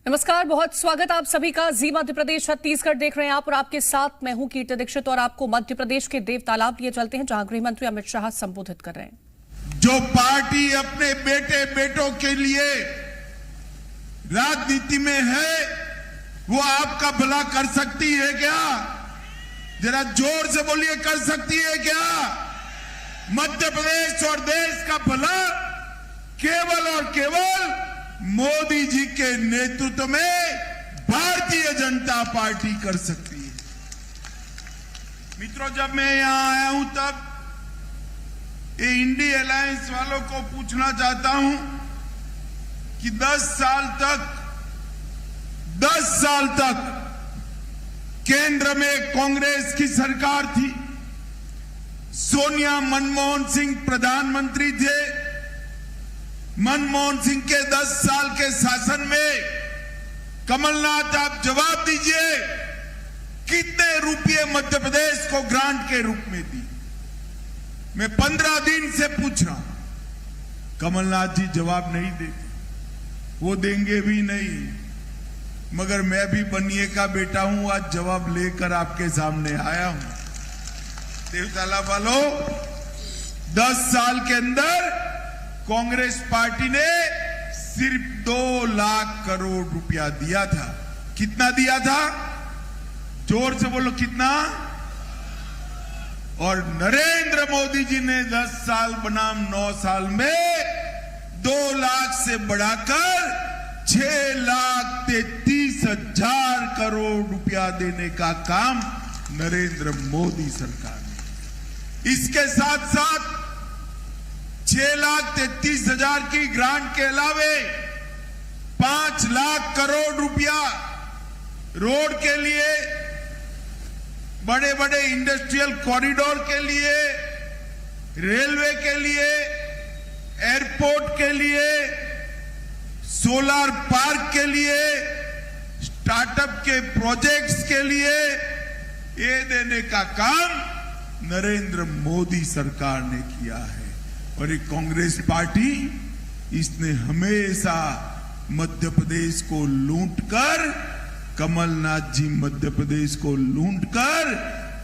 नमस्कार, बहुत स्वागत आप सभी का। जी मध्य प्रदेश छत्तीसगढ़ देख रहे हैं आप और आपके साथ मैं हूं कीर्ति दीक्षित और आपको मध्य प्रदेश के देवतालाब लिए चलते हैं जहां गृह मंत्री अमित शाह संबोधित कर रहे हैं। जो पार्टी अपने बेटे बेटों के लिए राजनीति में है वो आपका भला कर सकती है क्या? जरा जोर से बोलिए, कर सकती है क्या? मध्य प्रदेश और देश का भला केवल और केवल मोदी जी के नेतृत्व में भारतीय जनता पार्टी कर सकती है। मित्रों, जब मैं यहां आया हूं तब ये इंडी अलायंस वालों को पूछना चाहता हूं कि 10 साल तक केंद्र में कांग्रेस की सरकार थी। सोनिया मनमोहन सिंह प्रधानमंत्री थे। मनमोहन सिंह के 10 साल के शासन में कमलनाथ, आप जवाब दीजिए, कितने रुपए मध्य प्रदेश को ग्रांट के रूप में दी? मैं 15 दिन से पूछ रहा हूं, कमलनाथ जी जवाब नहीं देते, वो देंगे भी नहीं। मगर मैं भी बनिए का बेटा हूं, आज जवाब लेकर आपके सामने आया हूं। देवतालाब वालों, 10 साल के अंदर कांग्रेस पार्टी ने सिर्फ 2 लाख करोड़ रुपया दिया था। कितना दिया था? जोर से बोलो, कितना? और नरेंद्र मोदी जी ने 10 साल बनाम 9 साल में 2 लाख से बढ़ाकर 6,33,000 करोड़ रुपया देने का काम नरेंद्र मोदी सरकार ने। इसके साथ साथ 6,33,000 की ग्रांट के अलावे 5 लाख करोड़ रुपया रोड के लिए, बड़े बड़े इंडस्ट्रियल कॉरिडोर के लिए, रेलवे के लिए, एयरपोर्ट के लिए, सोलर पार्क के लिए, स्टार्टअप के प्रोजेक्ट्स के लिए ये देने का काम नरेंद्र मोदी सरकार ने किया है। और ये कांग्रेस पार्टी, इसने हमेशा मध्य प्रदेश को लूटकर, कमलनाथ जी मध्य प्रदेश को लूटकर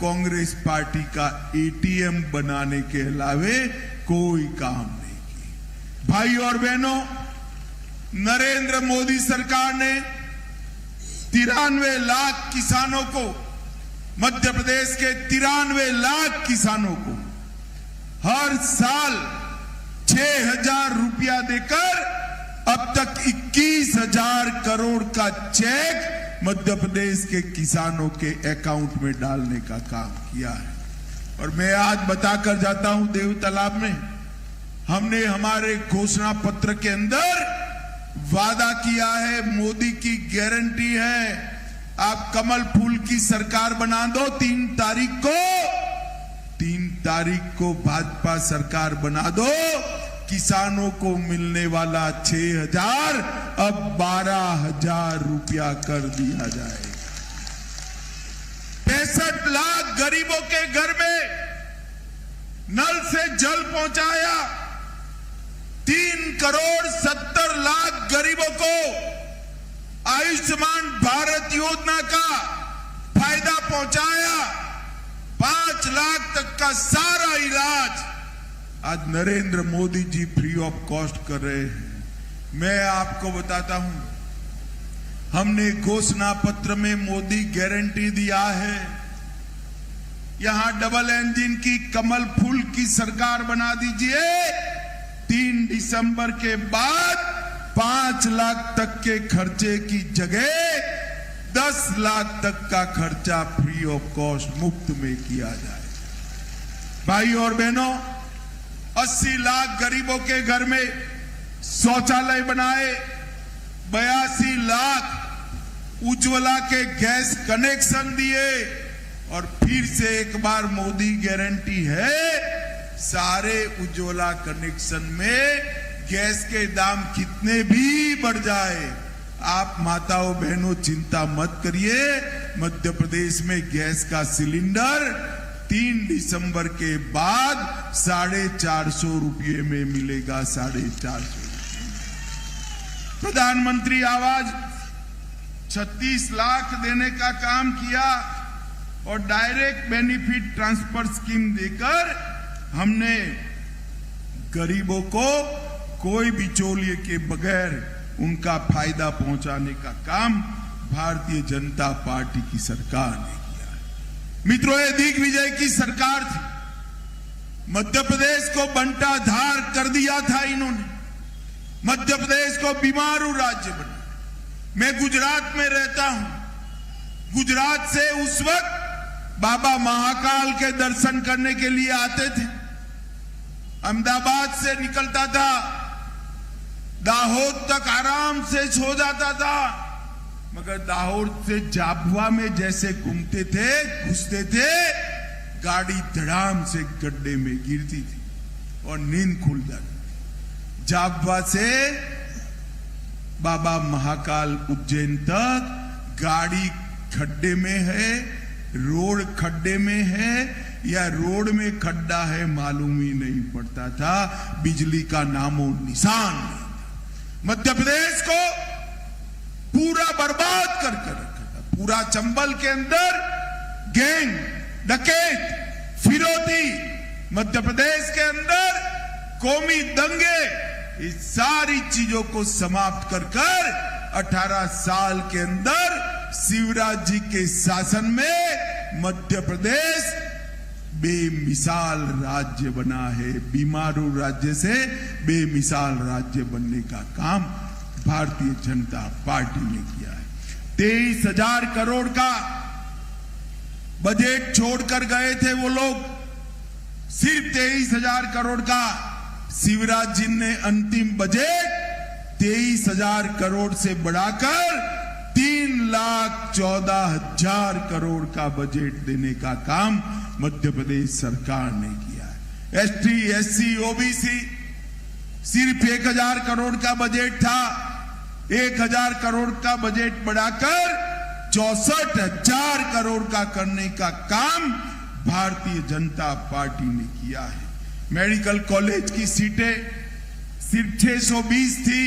कांग्रेस पार्टी का एटीएम बनाने के अलावे कोई काम नहीं किया। भाई और बहनों, नरेंद्र मोदी सरकार ने 93 लाख किसानों को, मध्य प्रदेश के 93 लाख किसानों को हर साल 6,000 रुपया देकर अब तक 21,000 करोड़ का चेक मध्य प्रदेश के किसानों के अकाउंट में डालने का काम किया है। और मैं आज बताकर जाता हूं, देवतालाब में हमने हमारे घोषणा पत्र के अंदर वादा किया है, मोदी की गारंटी है, आप कमल फूल की सरकार बना दो। 3 तारीख को भाजपा सरकार बना दो। किसानों को मिलने वाला 6,000 अब 12,000 रुपया कर दिया जाएगा। 65 लाख गरीबों के घर में नल से जल पहुंचाया। 3 करोड़ 70 लाख गरीबों को आयुष्मान भारत योजना का फायदा पहुंचाया। 5 लाख तक का सारा इलाज आज Narendra Modi ji free of cost कर रहे हैं। मैं आपको बताता हूं, हमने घोषणा पत्र में मोदी गारंटी दिया है, यहां डबल इंजन की कमल फूल की सरकार बना दीजिए। 3 दिसंबर के बाद 5 लाख तक के खर्चे की जगह 10 लाख तक का खर्चा फ्री ऑफ कॉस्ट मुफ्त में किया जाए। भाई और बहनों, 80 लाख गरीबों के घर में शौचालय बनाए। 82 लाख उज्ज्वला के गैस कनेक्शन दिए। और फिर से एक बार मोदी गारंटी है, सारे उज्ज्वला कनेक्शन में गैस के दाम कितने भी बढ़ जाए, आप माताओं बहनों चिंता मत करिए। मध्य प्रदेश में गैस का सिलेंडर 3 दिसंबर के बाद 450 रुपये में मिलेगा। 450 प्रधानमंत्री आवास 36 लाख देने का काम किया और डायरेक्ट बेनिफिट ट्रांसफर स्कीम देकर हमने गरीबों को कोई बिचौलिए के बगैर उनका फायदा पहुंचाने का काम भारतीय जनता पार्टी की सरकार ने किया है। मित्रों, ये दिग्विजय की सरकार थी। मध्य प्रदेश को बंटा धार कर दिया था इन्होंने। मध्य प्रदेश को बीमारू राज्य बना। मैं गुजरात में रहता हूं। गुजरात से उस वक्त बाबा महाकाल के दर्शन करने के लिए आते थे। अहमदाबाद से निकलता था, दाहोद तक आराम से सो जाता था, मगर दाहोद से झाबुआ में जैसे घुसते थे, गाड़ी धड़ाम से गड्ढे में गिरती थी और नींद खुल जाती थी। झाबुआ से बाबा महाकाल उज्जैन तक गाड़ी खड्डे में है, रोड खड्डे में है या रोड में खड्डा है मालूम ही नहीं पड़ता था। बिजली का नामो निशान नहीं था। मध्य प्रदेश को पूरा बर्बाद करके रखा था। पूरा चंबल के अंदर गैंग, डकैत, फिरौती, मध्य प्रदेश के अंदर कौमी दंगे, इस सारी चीजों को समाप्त कर 18 साल के अंदर शिवराज जी के शासन में मध्य प्रदेश बेमिसाल राज्य बना है। बीमारू राज्य से बेमिसाल राज्य बनने का काम भारतीय जनता पार्टी ने किया है। 23,000 करोड़ का बजट छोड़कर गए थे वो लोग। सिर्फ 23,000 करोड़ का शिवराज जी ने अंतिम बजट 23,000 करोड़ से बढ़ाकर 3,14,000 करोड़ का बजट देने का काम मध्य प्रदेश सरकार ने किया है। एसटी, एससी, ओबीसी सिर्फ 1,000 करोड़ का बजट था। 1,000 करोड़ का बजट बढ़ाकर 64,000 करोड़ का करने का काम भारतीय जनता पार्टी ने किया है। मेडिकल कॉलेज की सीटें सिर्फ 620 थी,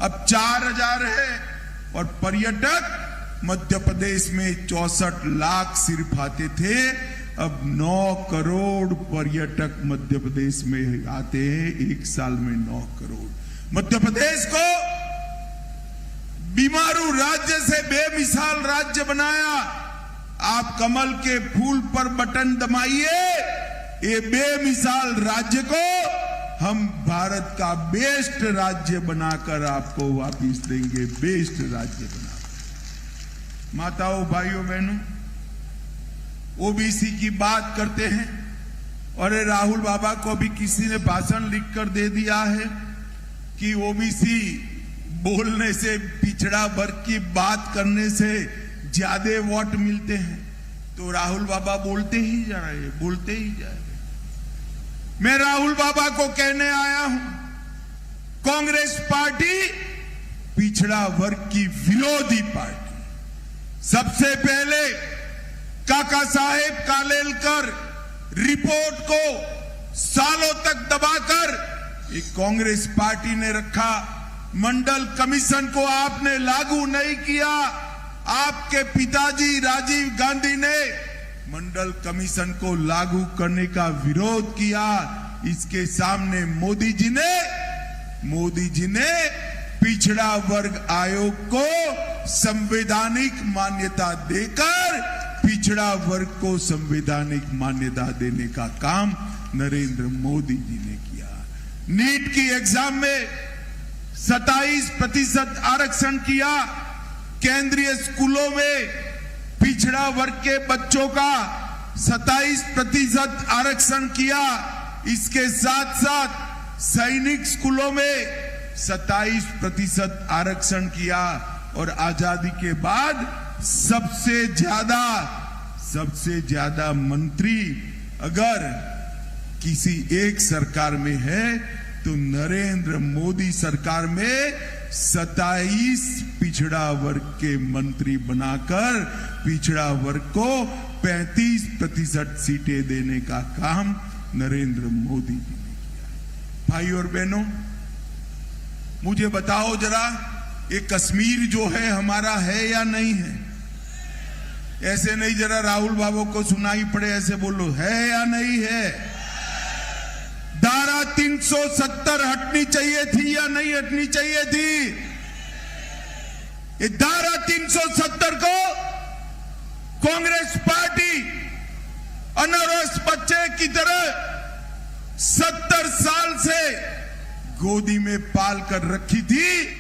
अब 4,000 है। और पर्यटक मध्य प्रदेश में 64 लाख सिर्फ आते थे, अब 9 करोड़ पर्यटक मध्य प्रदेश में आते हैं। एक साल में 9 करोड़। मध्य प्रदेश को बीमारू राज्य से बेमिसाल राज्य बनाया। आप कमल के फूल पर बटन दबाइए, ये बेमिसाल राज्य को हम भारत का बेस्ट राज्य बनाकर आपको वापिस देंगे। बेस्ट राज्य बनाकर। माताओं, भाइयों, बहनों, ओबीसी की बात करते हैं और राहुल बाबा को भी किसी ने भाषण लिखकर दे दिया है कि ओबीसी बोलने से, पिछड़ा वर्ग की बात करने से ज्यादा वोट मिलते हैं। तो राहुल बाबा बोलते ही जा रहे हैं, बोलते ही जा रहे हैं। मैं राहुल बाबा को कहने आया हूं, कांग्रेस पार्टी पिछड़ा वर्ग की विरोधी पार्टी। सबसे पहले काका साहेब कालेलकर रिपोर्ट को सालों तक दबाकर एक कांग्रेस पार्टी ने रखा। मंडल कमीशन को आपने लागू नहीं किया। आपके पिताजी राजीव गांधी ने मंडल कमीशन को लागू करने का विरोध किया। इसके सामने मोदी जी ने पिछड़ा वर्ग आयोग को संवैधानिक मान्यता देकर पिछड़ा वर्ग को संवैधानिक मान्यता देने का काम नरेंद्र मोदी जी ने किया। नीट की एग्जाम में 27% आरक्षण किया। केंद्रीय स्कूलों में पिछड़ा वर्ग के बच्चों का 27% आरक्षण किया। इसके साथ साथ सैनिक स्कूलों में 27% आरक्षण किया। और आजादी के बाद सबसे ज्यादा मंत्री अगर किसी एक सरकार में है तो नरेंद्र मोदी सरकार में 27 पिछड़ा वर्ग के मंत्री बनाकर पिछड़ा वर्ग को 35% सीटें देने का काम नरेंद्र मोदी जी ने किया। भाई और बहनों, मुझे बताओ जरा, ये कश्मीर जो है हमारा है या नहीं है? ऐसे नहीं, जरा राहुल बाबू को सुनाई पड़े ऐसे बोलो, है या नहीं है? धारा 370 हटनी चाहिए थी या नहीं हटनी चाहिए थी? ये धारा 370 को कांग्रेस पार्टी अनरस बच्चे की तरह 70 साल से गोदी में पाल कर रखी थी।